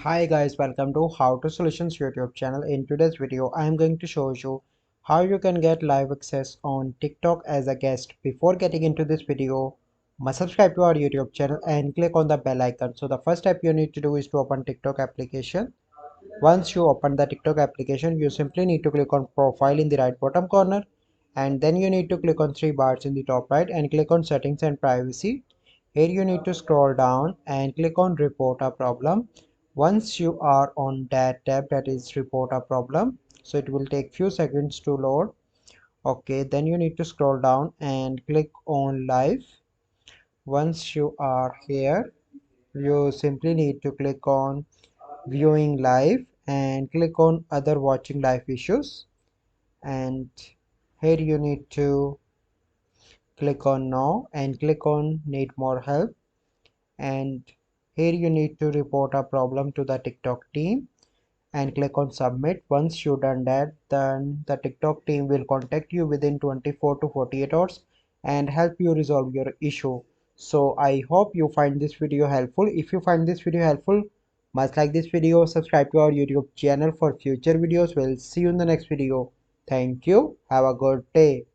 Hi guys, welcome to How to Solutions YouTube channel. In today's video, I am going to show you how you can get live access on TikTok as a guest. Before getting into this video, must subscribe to our YouTube channel and click on the bell icon. So the first step you need to do is to open TikTok application. Once you open the TikTok application, you simply need to click on profile in the right bottom corner, and then you need to click on three bars in the top right and click on settings and privacy. Here you need to scroll down and click on report a problem. Once you are on that tab, that is report a problem, so it will take few seconds to load. Okay, then you need to scroll down and click on live. Once you are here, you simply need to click on viewing live and click on other watching live issues, and here you need to click on no and click on need more help, and here you need to report a problem to the TikTok team and click on submit. Once you done that, then the TikTok team will contact you within 24 to 48 hours and help you resolve your issue. So I hope you find this video helpful. If you find this video helpful, must like this video, subscribe to our YouTube channel for future videos. We'll see you in the next video. Thank you. Have a good day.